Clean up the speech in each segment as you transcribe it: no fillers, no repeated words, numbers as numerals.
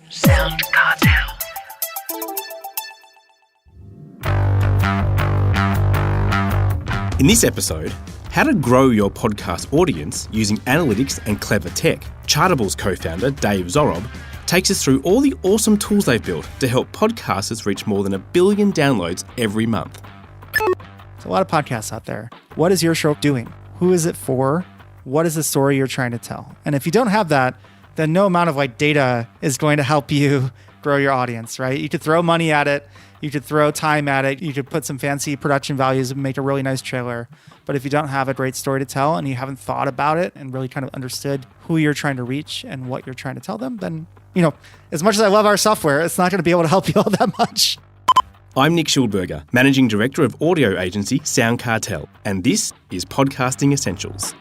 SoundCartel. In this episode, how to grow your podcast audience using analytics and clever tech. Chartable's co-founder, Dave Zohrob, takes us through all the awesome tools they've built to help podcasters reach more than 1 billion downloads every month. There's a lot of podcasts out there. What is your show doing? Who is it for? What is the story you're trying to tell? And if you don't have that, then no amount of data is going to help you grow your audience, right? You could throw money at it. You could throw time at it. You could put some fancy production values and make a really nice trailer. But if you don't have a great story to tell and you haven't thought about it and really kind of understood who you're trying to reach and what you're trying to tell them, then, as much as I love our software, it's not going to be able to help you all that much. I'm Nick Schildberger, Managing Director of audio agency SoundCartel, and this is Podcasting Essentials.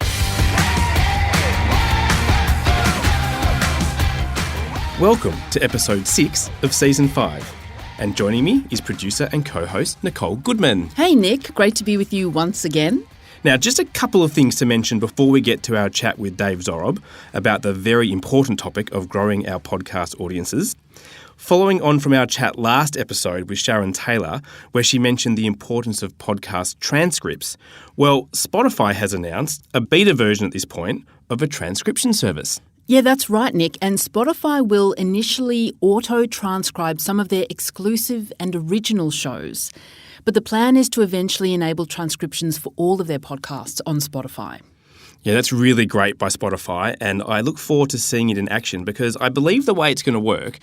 Welcome to episode 6 of season 5. And joining me is producer and co-host Nicole Goodman. Hey Nick, great to be with you once again. Now, just a couple of things to mention before we get to our chat with Dave Zohrob about the very important topic of growing our podcast audiences. Following on from our chat last episode with Sharon Taylor, where she mentioned the importance of podcast transcripts, well, Spotify has announced a beta version at this point of a transcription service. Yeah, that's right, Nick. And Spotify will initially auto-transcribe some of their exclusive and original shows. But the plan is to eventually enable transcriptions for all of their podcasts on Spotify. Yeah, that's really great by Spotify, and I look forward to seeing it in action because I believe the way it's going to work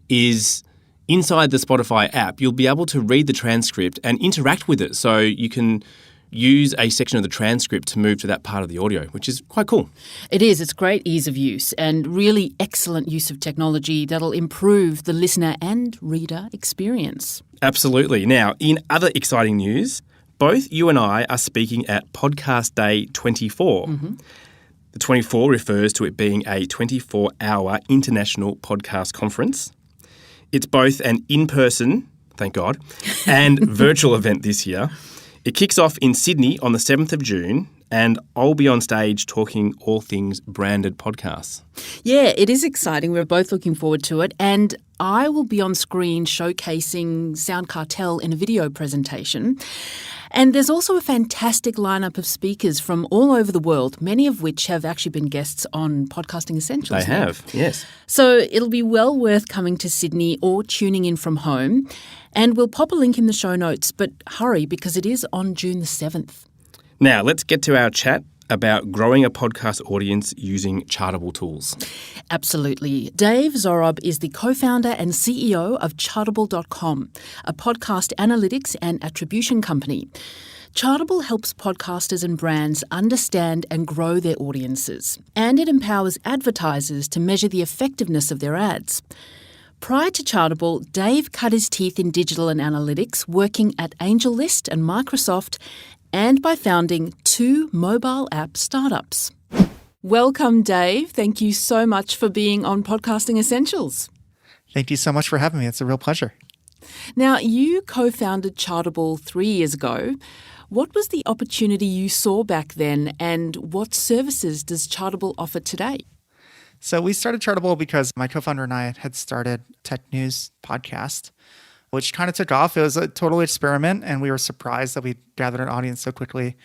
is inside the Spotify app, you'll be able to read the transcript and interact with it. So you can use a section of the transcript to move to that part of the audio, which is quite cool. It is. It's great ease of use and really excellent use of technology that'll improve the listener and reader experience. Absolutely. Now, in other exciting news, both you and I are speaking at Podcast Day 24. Mm-hmm. The 24 refers to it being a 24-hour international podcast conference. It's both an in-person, thank God, and virtual event this year. It kicks off in Sydney on the 7th of June, and I'll be on stage talking all things branded podcasts. Yeah, it is exciting. We're both looking forward to it. And I will be on screen showcasing SoundCartel in a video presentation. And there's also a fantastic lineup of speakers from all over the world, many of which have actually been guests on Podcasting Essentials. They have, yes. So it'll be well worth coming to Sydney or tuning in from home. And we'll pop a link in the show notes, but hurry because it is on June the 7th. Now, let's get to our chat about growing a podcast audience using Chartable tools. Absolutely. Dave Zohrob is the co-founder and CEO of Chartable.com, a podcast analytics and attribution company. Chartable helps podcasters and brands understand and grow their audiences, and it empowers advertisers to measure the effectiveness of their ads. Prior to Chartable, Dave cut his teeth in digital and analytics, working at AngelList and Microsoft, and by founding 2 mobile app startups. Welcome, Dave. Thank you so much for being on Podcasting Essentials. Thank you so much for having me. It's a real pleasure. Now, you co-founded Chartable 3 years ago. What was the opportunity you saw back then, and what services does Chartable offer today? So we started Chartable because my co-founder and I had started Tech News podcast, which kind of took off. It was a total experiment, and we were surprised that we gathered an audience so quickly.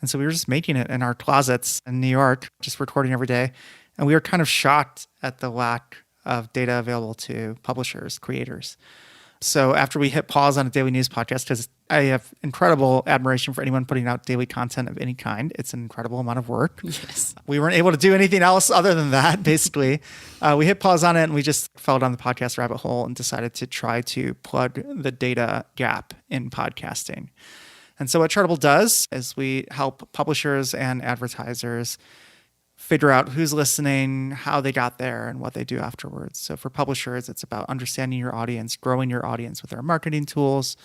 And so we were just making it in our closets in New York, just recording every day. And we were kind of shocked at the lack of data available to publishers, creators. So after we hit pause on a daily news podcast, because I have incredible admiration for anyone putting out daily content of any kind. It's an incredible amount of work. Yes. We weren't able to do anything else other than that, basically. We hit pause on it and we just fell down the podcast rabbit hole and decided to try to plug the data gap in podcasting. And so what Chartable does is we help publishers and advertisers figure out who's listening, how they got there, and what they do afterwards. So for publishers, it's about understanding your audience, growing your audience with our marketing tools.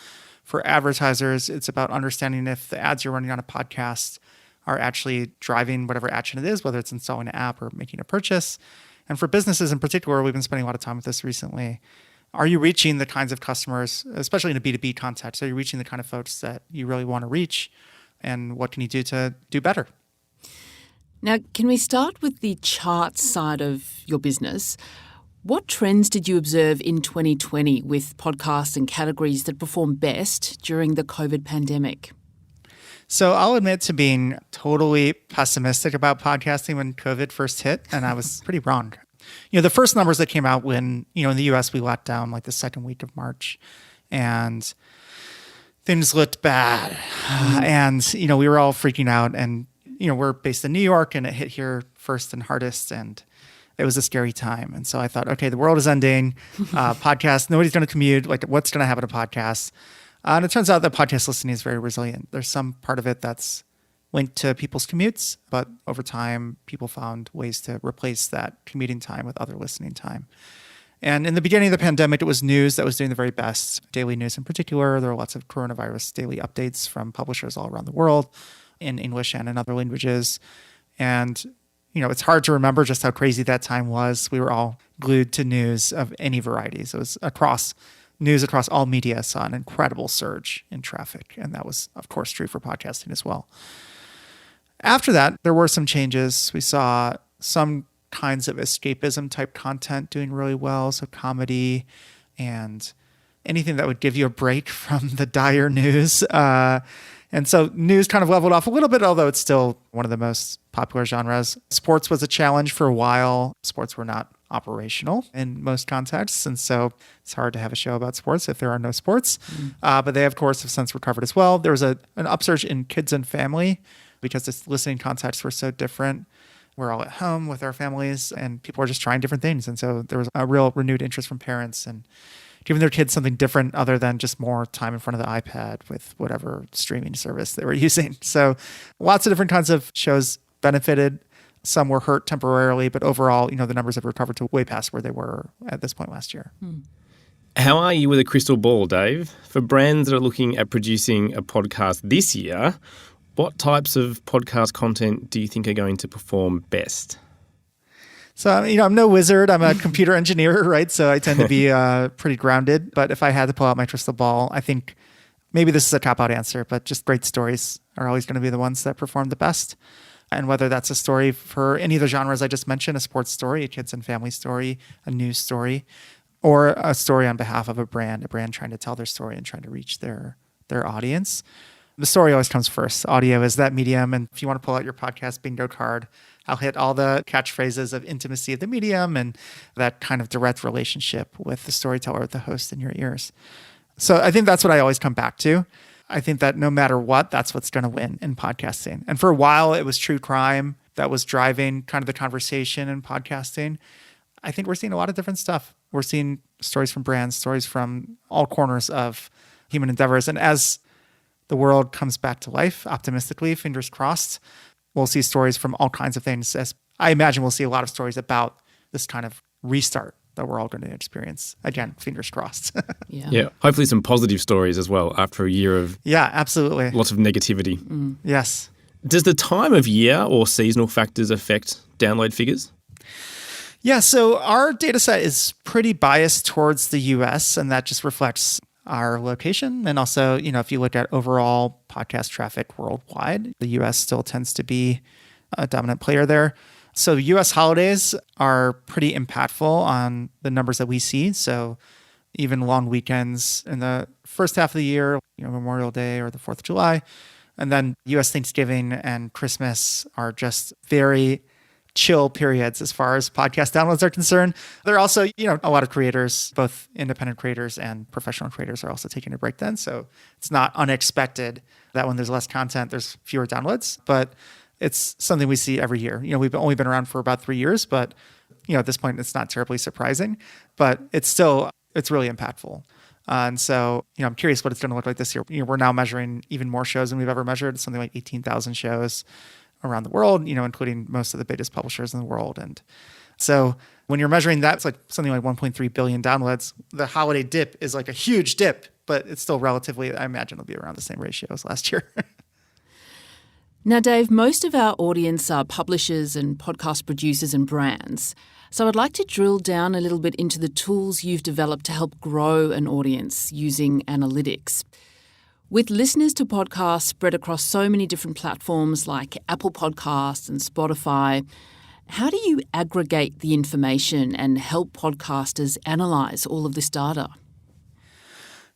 For advertisers, it's about understanding if the ads you're running on a podcast are actually driving whatever action it is, whether it's installing an app or making a purchase. And for businesses in particular, we've been spending a lot of time with this recently. Are you reaching the kinds of customers, especially in a B2B context? Are you reaching the kind of folks that you really want to reach? And what can you do to do better? Now, can we start with the chart side of your business? What trends did you observe in 2020 with podcasts and categories that performed best during the COVID pandemic? So I'll admit to being totally pessimistic about podcasting when COVID first hit, and I was pretty wrong. The first numbers that came out when, in the US, we locked down like the second week of March, and things looked bad. And, we were all freaking out, and, we're based in New York, and it hit here first and hardest, and it was a scary time. And so I thought, okay, the world is ending. Podcast, nobody's going to commute. Like, what's going to happen to podcasts? And it turns out that podcast listening is very resilient. There's some part of it that's linked to people's commutes, but over time, people found ways to replace that commuting time with other listening time. And in the beginning of the pandemic, it was news that was doing the very best, daily news in particular. There were lots of coronavirus daily updates from publishers all around the world in English and in other languages. And it's hard to remember just how crazy that time was. We were all glued to news of any varieties. It was news across all media saw an incredible surge in traffic. And that was, of course, true for podcasting as well. After that, there were some changes. We saw some kinds of escapism type content doing really well. So comedy and anything that would give you a break from the dire news. And so news kind of leveled off a little bit, although it's still one of the most popular genres. Sports was a challenge for a while. Sports were not operational in most contexts. And so it's hard to have a show about sports if there are no sports. But they, of course, have since recovered as well. There was an upsurge in kids and family because the listening contexts were so different. We're all at home with our families and people are just trying different things. And so there was a real renewed interest from parents and giving their kids something different other than just more time in front of the iPad with whatever streaming service they were using. So lots of different kinds of shows benefited. Some were hurt temporarily, but overall, the numbers have recovered to way past where they were at this point last year. How are you with a crystal ball, Dave? For brands that are looking at producing a podcast this year, what types of podcast content do you think are going to perform best? So, I'm no wizard. I'm a computer engineer, right? So I tend to be pretty grounded. But if I had to pull out my crystal ball, I think maybe this is a cop-out answer, but just great stories are always going to be the ones that perform the best. And whether that's a story for any of the genres I just mentioned, a sports story, a kids and family story, a news story, or a story on behalf of a brand trying to tell their story and trying to reach their audience. The story always comes first. Audio is that medium. And if you want to pull out your podcast bingo card, I'll hit all the catchphrases of intimacy of the medium and that kind of direct relationship with the storyteller, the host in your ears. So I think that's what I always come back to. I think that no matter what, that's what's going to win in podcasting. And for a while, it was true crime that was driving kind of the conversation in podcasting. I think we're seeing a lot of different stuff. We're seeing stories from brands, stories from all corners of human endeavors. And as the world comes back to life, optimistically, fingers crossed, we'll see stories from all kinds of things. As I imagine we'll see a lot of stories about this kind of restart that we're all going to experience. Again, fingers crossed. Yeah. Hopefully some positive stories as well after a year of absolutely lots of negativity. Yes. Does the time of year or seasonal factors affect download figures? Yeah, so our data set is pretty biased towards the US, and that just reflects our location. And also, if you look at overall podcast traffic worldwide, the US still tends to be a dominant player there. So US holidays are pretty impactful on the numbers that we see. So even long weekends in the first half of the year, Memorial Day or the 4th of July, and then US Thanksgiving and Christmas are just very chill periods as far as podcast downloads are concerned. There are also, a lot of creators, both independent creators and professional creators are also taking a break then. So it's not unexpected that when there's less content, there's fewer downloads, but it's something we see every year. We've only been around for about 3 years, but, at this point, it's not terribly surprising, but it's really impactful. And so, I'm curious what it's going to look like this year. We're now measuring even more shows than we've ever measured, something like 18,000 shows around the world, including most of the biggest publishers in the world. And so when you're measuring that, it's like something like 1.3 billion downloads. The holiday dip is like a huge dip, but it's still relatively, I imagine it'll be around the same ratio as last year. Now, Dave, most of our audience are publishers and podcast producers and brands. So I'd like to drill down a little bit into the tools you've developed to help grow an audience using analytics. With listeners to podcasts spread across so many different platforms like Apple Podcasts and Spotify, How do you aggregate the information and help podcasters analyze all of this data?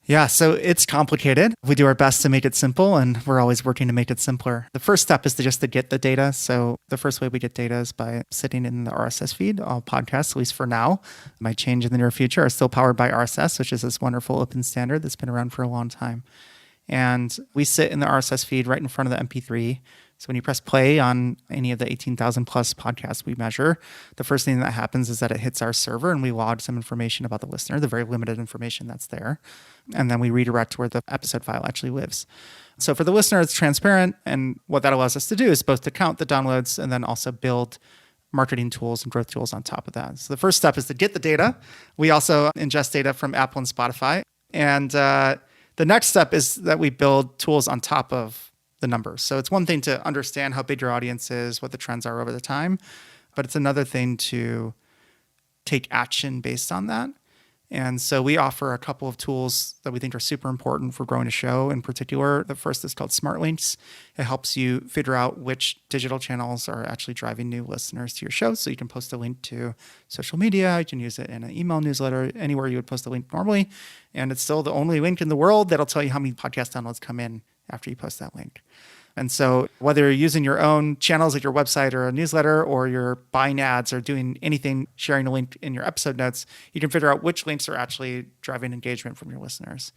Yeah, so it's complicated. We do our best to make it simple, and we're always working to make it simpler. The first step is to get the data. So the first way we get data is by sitting in the RSS feed. All podcasts, at least for now, might change in the near future, are still powered by RSS, which is this wonderful open standard that's been around for a long time. And we sit in the RSS feed right in front of the MP3. So when you press play on any of the 18,000 plus podcasts we measure, the first thing that happens is that it hits our server and we log some information about the listener, the very limited information that's there. And then we redirect to where the episode file actually lives. So for the listener, it's transparent. And what that allows us to do is both to count the downloads and then also build marketing tools and growth tools on top of that. So the first step is to get the data. We also ingest data from Apple and Spotify. And the next step is that we build tools on top of the numbers. So it's one thing to understand how big your audience is, what the trends are over the time, but it's another thing to take action based on that. And so we offer a couple of tools that we think are super important for growing a show. In particular, the first is called Smart Links. It helps you figure out which digital channels are actually driving new listeners to your show. So you can post a link to social media. You can use it in an email newsletter, anywhere you would post a link normally. And it's still the only link in the world that'll tell you how many podcast downloads come in after you post that link. And so whether you're using your own channels like your website or a newsletter, or you're buying ads or doing anything, sharing a link in your episode notes, you can figure out which links are actually driving engagement from your listeners.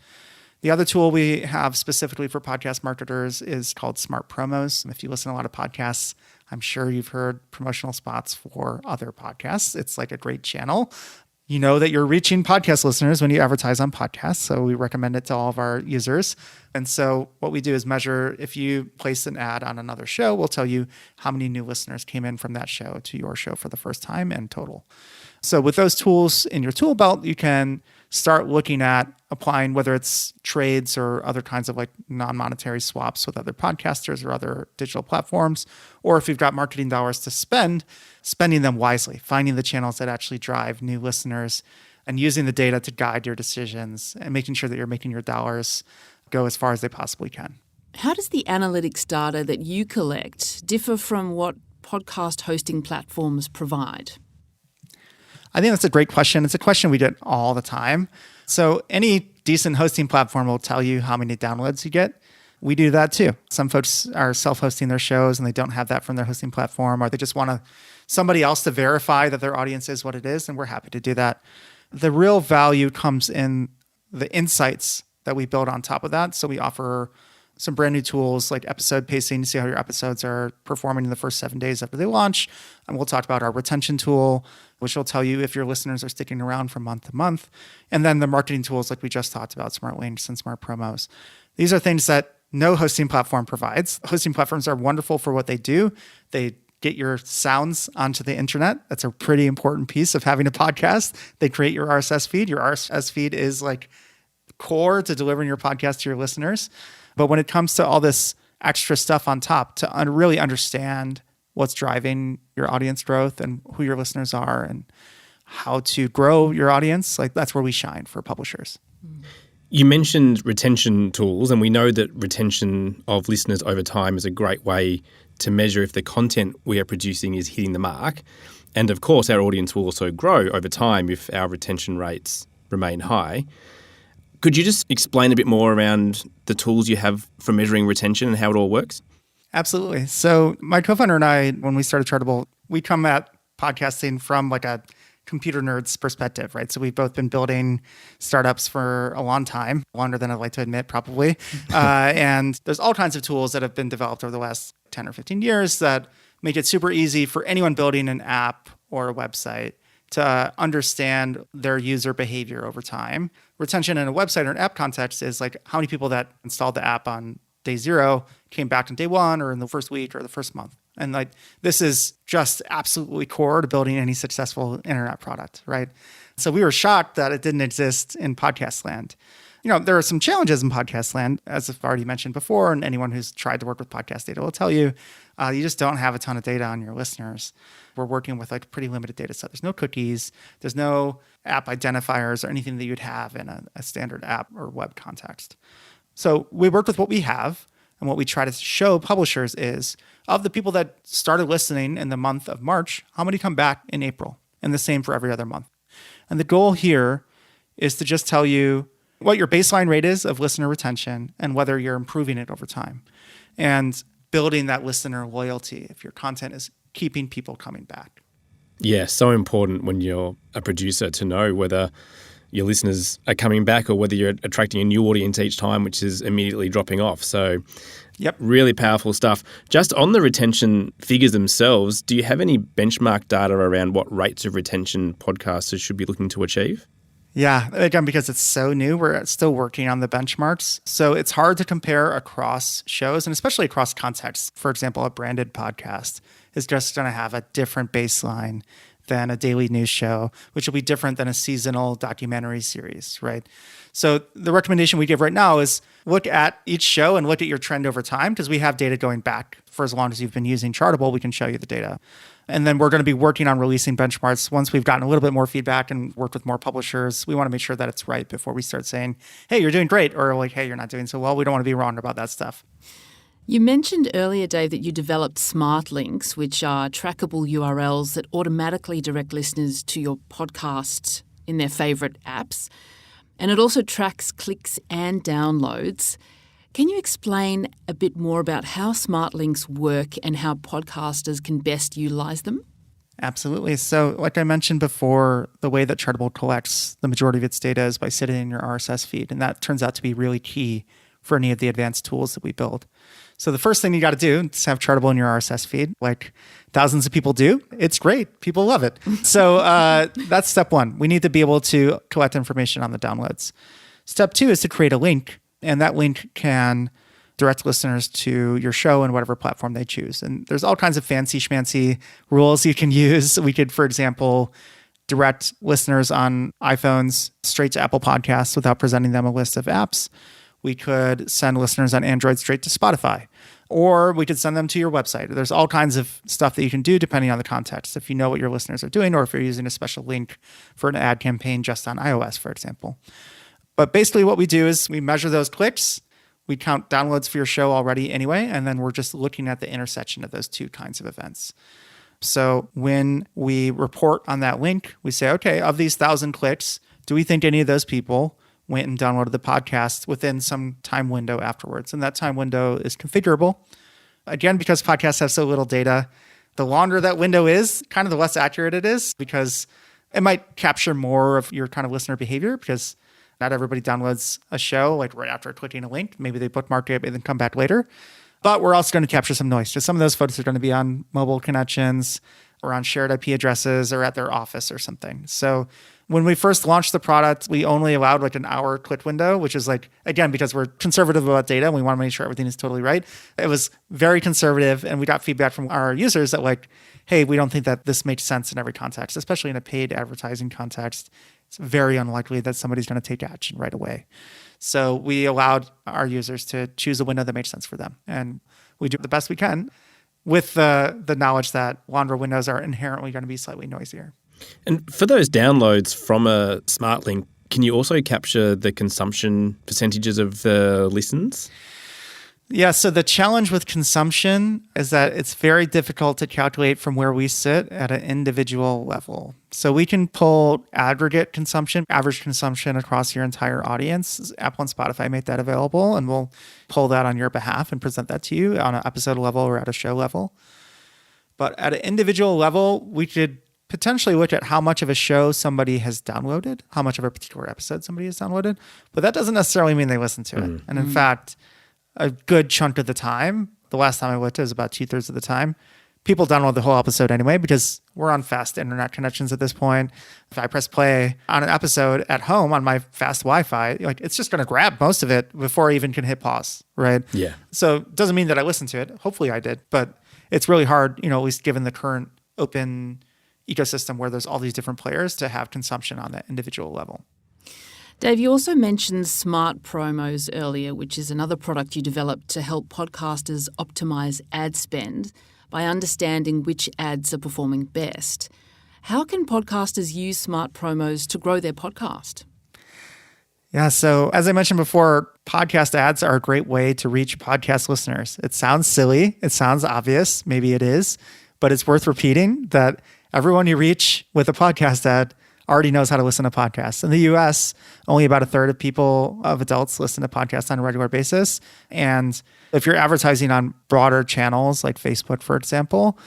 The other tool we have specifically for podcast marketers is called Smart Promos. If you listen to a lot of podcasts, I'm sure you've heard promotional spots for other podcasts. It's like a great channel. You know that you're reaching podcast listeners when you advertise on podcasts, so we recommend it to all of our users. And so what we do is measure, if you place an ad on another show, we'll tell you how many new listeners came in from that show to your show for the first time and total. So with those tools in your tool belt, you can start looking at applying, whether it's trades or other kinds of like non-monetary swaps with other podcasters or other digital platforms, or if you've got marketing dollars to spend, spending them wisely, finding the channels that actually drive new listeners and using the data to guide your decisions and making sure that you're making your dollars go as far as they possibly can. How does the analytics data that you collect differ from what podcast hosting platforms provide? I think that's a great question. It's a question we get all the time. So any decent hosting platform will tell you how many downloads you get. We do that too. Some folks are self-hosting their shows and they don't have that from their hosting platform, or they just want somebody else to verify that their audience is what it is, and we're happy to do that. The real value comes in the insights that we build on top of that. So we offer some brand new tools like episode pacing to see how your episodes are performing in the first 7 days after they launch. And we'll talk about our retention tool, which will tell you if your listeners are sticking around from month to month. And then the marketing tools like we just talked about, Smart Links and Smart Promos. These are things that no hosting platform provides. Hosting platforms are wonderful for what they do. They get your sounds onto the internet. That's a pretty important piece of having a podcast. They create your RSS feed. Your RSS feed is like core to delivering your podcast to your listeners. But when it comes to all this extra stuff on top, to really understand what's driving your audience growth and who your listeners are and how to grow your audience, like that's where we shine for publishers. You mentioned retention tools, and we know that retention of listeners over time is a great way to measure if the content we are producing is hitting the mark. And of course, our audience will also grow over time if our retention rates remain high. Could you just explain a bit more around the tools you have for measuring retention and how it all works? Absolutely. So my co-founder and I, when we started Chartable, we come at podcasting from like a computer nerd's perspective, right? So we've both been building startups for a long time, longer than I'd like to admit, probably. And there's all kinds of tools that have been developed over the last 10 or 15 years that make it super easy for anyone building an app or a website to understand their user behavior over time. Retention in a website or an app context is like how many people that installed the app on day 0 came back on day 1 or in the first week or the first month. And like this is just absolutely core to building any successful internet product, right? So we were shocked that it didn't exist in podcast land. You know, there are some challenges in podcast land, as I've already mentioned before, and anyone who's tried to work with podcast data will tell you, you just don't have a ton of data on your listeners. We're working with like a pretty limited data set. There's no cookies, there's no app identifiers or anything that you'd have in a standard app or web context. So we worked with what we have. And what we try to show publishers is, of the people that started listening in the month of March, how many come back in April? And the same for every other month. And the goal here is to just tell you what your baseline rate is of listener retention and whether you're improving it over time. And building that listener loyalty if your content is keeping people coming back. Yeah, so important when you're a producer to know whether your listeners are coming back or whether you're attracting a new audience each time, which is immediately dropping off. So really powerful stuff. Just on the retention figures themselves, do you have any benchmark data around what rates of retention podcasters should be looking to achieve? Yeah, again, because it's so new, we're still working on the benchmarks. So it's hard to compare across shows and especially across contexts. For example, a branded podcast is just going to have a different baseline than a daily news show, which will be different than a seasonal documentary series, right? So the recommendation we give right now is look at each show and look at your trend over time, because we have data going back for as long as you've been using Chartable. We can show you the data. And then we're going to be working on releasing benchmarks once we've gotten a little bit more feedback and worked with more publishers. We want to make sure that it's right before we start saying, hey, you're doing great, or like, hey, you're not doing so well. We don't want to be wrong about that stuff. You mentioned earlier, Dave, that you developed smart links, which are trackable URLs that automatically direct listeners to your podcasts in their favourite apps. And it also tracks clicks and downloads. Can you explain a bit more about how smart links work and how podcasters can best utilise them? Absolutely. So like I mentioned before, the way that Chartable collects the majority of its data is by sitting in your RSS feed. And that turns out to be really key for any of the advanced tools that we build. So the first thing you got to do is have Chartable in your RSS feed, like thousands of people do. It's great. People love it. So that's step one. We need to be able to collect information on the downloads. Step two is to create a link, and that link can direct listeners to your show and whatever platform they choose. And there's all kinds of fancy schmancy rules you can use. We could, for example, direct listeners on iPhones straight to Apple Podcasts without presenting them a list of apps. We could send listeners on Android straight to Spotify, or we could send them to your website. There's all kinds of stuff that you can do depending on the context. If you know what your listeners are doing, or if you're using a special link for an ad campaign just on iOS, for example. But basically what we do is we measure those clicks. We count downloads for your show already anyway, and then we're just looking at the intersection of those two kinds of events. So when we report on that link, we say, okay, of these 1,000 clicks, do we think any of those people went and downloaded the podcast within some time window afterwards? And that time window is configurable. Again, because podcasts have so little data, the longer that window is, kind of the less accurate it is, because it might capture more of your kind of listener behavior, because not everybody downloads a show like right after clicking a link. Maybe they bookmark it and then come back later. But we're also going to capture some noise. Just some of those folks are going to be on mobile connections or on shared IP addresses or at their office or something. So when we first launched the product, we only allowed like an hour click window, which is like, again, because we're conservative about data and we want to make sure everything is totally right. It was very conservative, and we got feedback from our users that like, hey, we don't think that this makes sense in every context, especially in a paid advertising context. It's very unlikely that somebody's going to take action right away. So we allowed our users to choose a window that made sense for them. And we do the best we can with the knowledge that longer windows are inherently going to be slightly noisier. And for those downloads from a smart link, can you also capture the consumption percentages of the listens? Yeah, so the challenge with consumption is that it's very difficult to calculate from where we sit at an individual level. So we can pull aggregate consumption, average consumption across your entire audience. Apple and Spotify make that available, and we'll pull that on your behalf and present that to you on an episode level or at a show level. But at an individual level, we could potentially look at how much of a show somebody has downloaded, how much of a particular episode somebody has downloaded, but that doesn't necessarily mean they listen to it. And in fact, a good chunk of the time, the last time I looked, it was about 2/3 of the time, people download the whole episode anyway, because we're on fast internet connections at this point. If I press play on an episode at home on my fast Wi-Fi, like it's just going to grab most of it before I even can hit pause, right? Yeah. So it doesn't mean that I listened to it. Hopefully I did, but it's really hard, at least given the current open ecosystem where there's all these different players, to have consumption on that individual level. Dave, you also mentioned Smart Promos earlier, which is another product you developed to help podcasters optimize ad spend by understanding which ads are performing best. How can podcasters use Smart Promos to grow their podcast? Yeah, so as I mentioned before, podcast ads are a great way to reach podcast listeners. It sounds silly. It sounds obvious. Maybe it is, but it's worth repeating that everyone you reach with a podcast ad already knows how to listen to podcasts. In the US, only about a third of adults listen to podcasts on a regular basis. And if you're advertising on broader channels like Facebook, for example,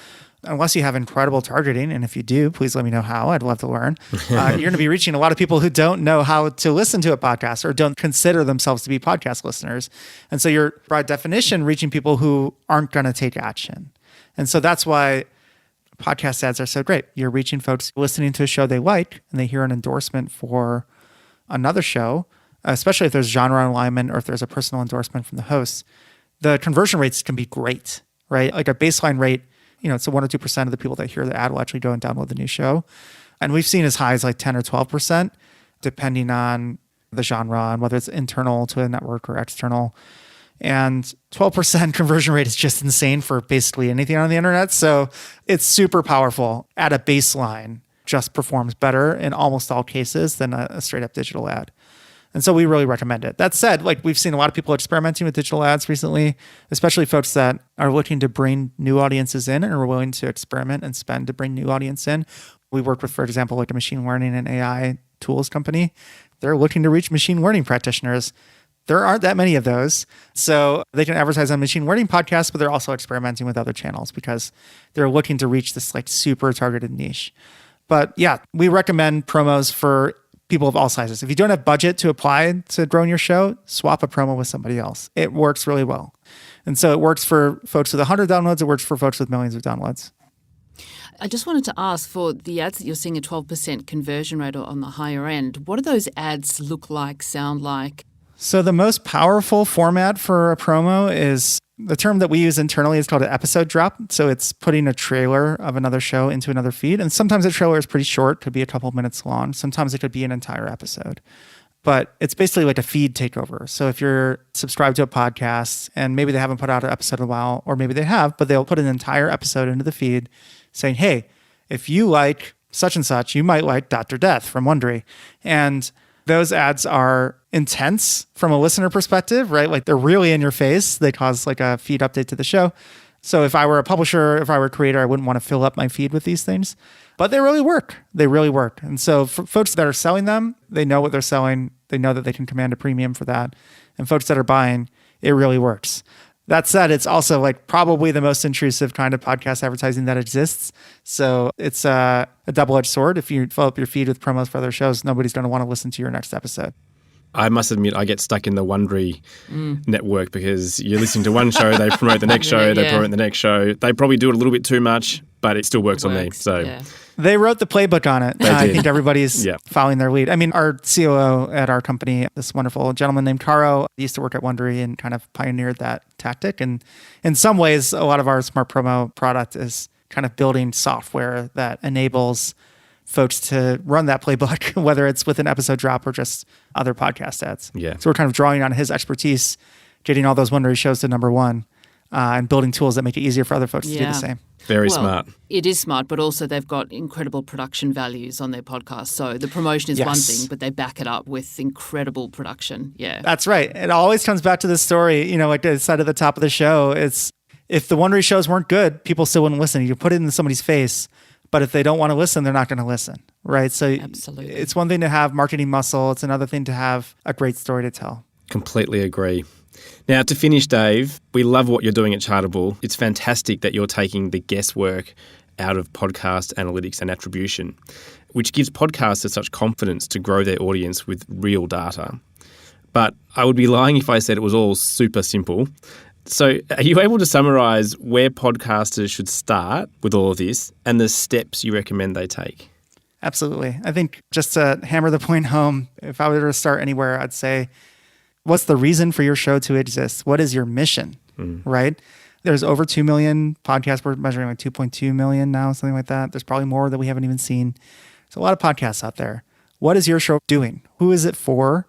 unless you have incredible targeting, and if you do, please let me know how. I'd love to learn. You're going to be reaching a lot of people who don't know how to listen to a podcast or don't consider themselves to be podcast listeners. And so you're, by definition, reaching people who aren't going to take action. And so that's why podcast ads are so great. You're reaching folks listening to a show they like, and they hear an endorsement for another show, especially if there's genre alignment or if there's a personal endorsement from the host. The conversion rates can be great, right? Like a baseline rate, it's 1 or 2% of the people that hear the ad will actually go and download the new show. And we've seen as high as like 10 or 12%, depending on the genre and whether it's internal to a network or external. And 12% conversion rate is just insane for basically anything on the internet. So it's super powerful. At a baseline, just performs better in almost all cases than a straight up digital ad. And so we really recommend it. That said, like we've seen a lot of people experimenting with digital ads recently, especially folks that are looking to bring new audiences in and are willing to experiment and spend to bring new audience in. We work with, for example, like a machine learning and AI tools company. They're looking to reach machine learning practitioners. There aren't that many of those. So they can advertise on machine learning podcasts, but they're also experimenting with other channels because they're looking to reach this like super targeted niche. But yeah, we recommend promos for people of all sizes. If you don't have budget to apply to growing your show, swap a promo with somebody else. It works really well. And so it works for folks with 100 downloads. It works for folks with millions of downloads. I just wanted to ask, for the ads that you're seeing a 12% conversion rate on the higher end, what do those ads look like, sound like? So the most powerful format for a promo is, the term that we use internally is called an episode drop. So it's putting a trailer of another show into another feed. And sometimes the trailer is pretty short, could be a couple minutes long. Sometimes it could be an entire episode. But it's basically like a feed takeover. So if you're subscribed to a podcast and maybe they haven't put out an episode in a while, or maybe they have, but they'll put an entire episode into the feed saying, hey, if you like such and such, you might like Dr. Death from Wondery. And those ads are intense from a listener perspective, right? Like they're really in your face. They cause like a feed update to the show. So if I were a publisher, if I were a creator, I wouldn't want to fill up my feed with these things. But they really work. They really work. And so for folks that are selling them, they know what they're selling. They know that they can command a premium for that. And folks that are buying, it really works. That said, it's also like probably the most intrusive kind of podcast advertising that exists. So it's a double-edged sword. If you fill up your feed with promos for other shows, nobody's going to want to listen to your next episode. I must admit, I get stuck in the Wondery network because you're listening to one show, they promote the next show, they promote the next show. They probably do it a little bit too much, but it still works on me. So they wrote the playbook on it. I think everybody's following their lead. I mean, our COO at our company, this wonderful gentleman named Caro, used to work at Wondery and kind of pioneered that tactic. And in some ways, a lot of our smart promo product is kind of building software that enables folks to run that playbook, whether it's with an episode drop or just other podcast ads. Yeah. So we're kind of drawing on his expertise, getting all those Wondery shows to number one, and building tools that make it easier for other folks to do the same. Very smart. It is smart, but also they've got incredible production values on their podcast. So the promotion is one thing, but they back it up with incredible production. Yeah. That's right. It always comes back to the story, like I said at the top of the show, it's if the Wondery shows weren't good, people still wouldn't listen. You put it in somebody's face, but if they don't want to listen, they're not going to listen, right? So absolutely, it's one thing to have marketing muscle. It's another thing to have a great story to tell. Completely agree. Now, to finish, Dave, we love what you're doing at Chartable. It's fantastic that you're taking the guesswork out of podcast analytics and attribution, which gives podcasters such confidence to grow their audience with real data. But I would be lying if I said it was all super simple. So are you able to summarize where podcasters should start with all of this and the steps you recommend they take? Absolutely. I think just to hammer the point home, if I were to start anywhere, I'd say, what's the reason for your show to exist? What is your mission, right? There's over 2 million podcasts. We're measuring like 2.2 million now, something like that. There's probably more that we haven't even seen. There's a lot of podcasts out there. What is your show doing? Who is it for?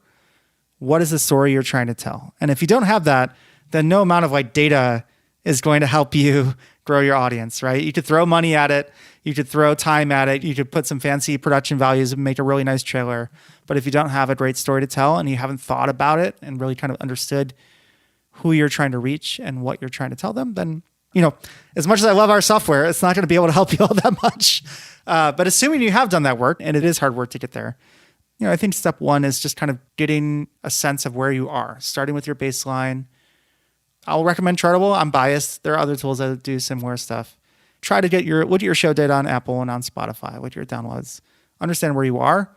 What is the story you're trying to tell? And if you don't have that, then no amount of like data is going to help you grow your audience, right? You could throw money at it. You could throw time at it. You could put some fancy production values and make a really nice trailer. But if you don't have a great story to tell and you haven't thought about it and really kind of understood who you're trying to reach and what you're trying to tell them, then, as much as I love our software, it's not going to be able to help you all that much. But assuming you have done that work, and it is hard work to get there, I think step one is just kind of getting a sense of where you are, starting with your baseline. I'll recommend Chartable. I'm biased. There are other tools that do similar stuff. Try to look at your show data on Apple and on Spotify, with your downloads. Understand where you are.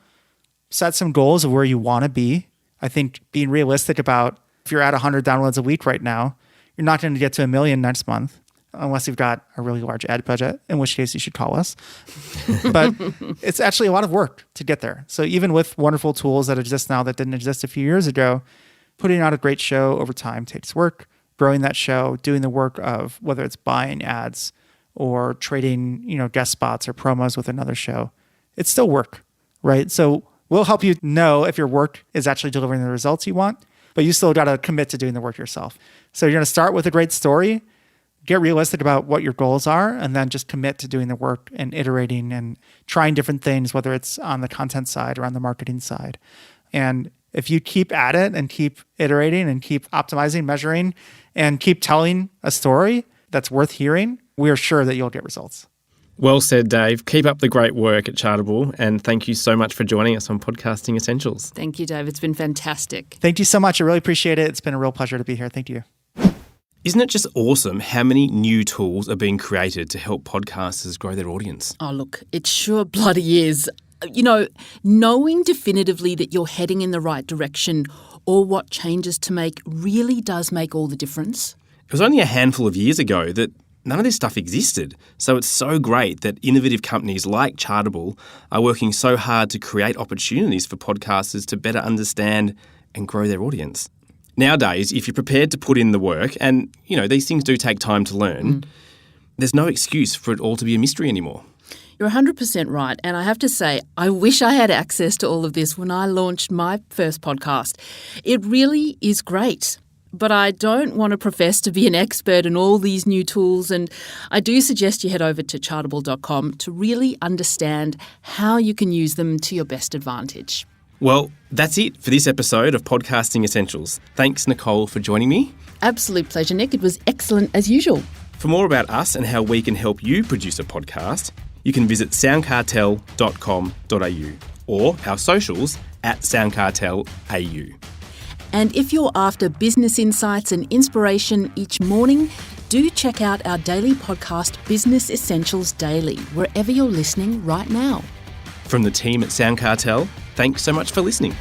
Set some goals of where you want to be. I think being realistic about if you're at 100 downloads a week right now, you're not going to get to 1 million next month unless you've got a really large ad budget, in which case you should call us. But it's actually a lot of work to get there. So even with wonderful tools that exist now that didn't exist a few years ago, putting out a great show over time takes work. Growing that show, doing the work of whether it's buying ads or trading, guest spots or promos with another show, it's still work, right? So we'll help you know if your work is actually delivering the results you want, but you still got to commit to doing the work yourself. So you're going to start with a great story, get realistic about what your goals are, and then just commit to doing the work and iterating and trying different things, whether it's on the content side or on the marketing side. And if you keep at it and keep iterating and keep optimizing, measuring, and keep telling a story that's worth hearing, we are sure that you'll get results. Well said, Dave. Keep up the great work at Chartable, and thank you so much for joining us on Podcasting Essentials. Thank you, Dave. It's been fantastic. Thank you so much. I really appreciate it. It's been a real pleasure to be here. Thank you. Isn't it just awesome how many new tools are being created to help podcasters grow their audience? Oh, look, it sure bloody is. Knowing definitively that you're heading in the right direction or what changes to make really does make all the difference. It was only a handful of years ago that none of this stuff existed. So it's so great that innovative companies like Chartable are working so hard to create opportunities for podcasters to better understand and grow their audience. Nowadays, if you're prepared to put in the work, and, these things do take time to learn, there's no excuse for it all to be a mystery anymore. You're 100% right. And I have to say, I wish I had access to all of this when I launched my first podcast. It really is great. But I don't want to profess to be an expert in all these new tools. And I do suggest you head over to chartable.com to really understand how you can use them to your best advantage. Well, that's it for this episode of Podcasting Essentials. Thanks, Nicole, for joining me. Absolute pleasure, Nick. It was excellent as usual. For more about us and how we can help you produce a podcast, you can visit soundcartel.com.au or our socials at SoundCartelAU. And if you're after business insights and inspiration each morning, do check out our daily podcast, Business Essentials Daily, wherever you're listening right now. From the team at SoundCartel, thanks so much for listening.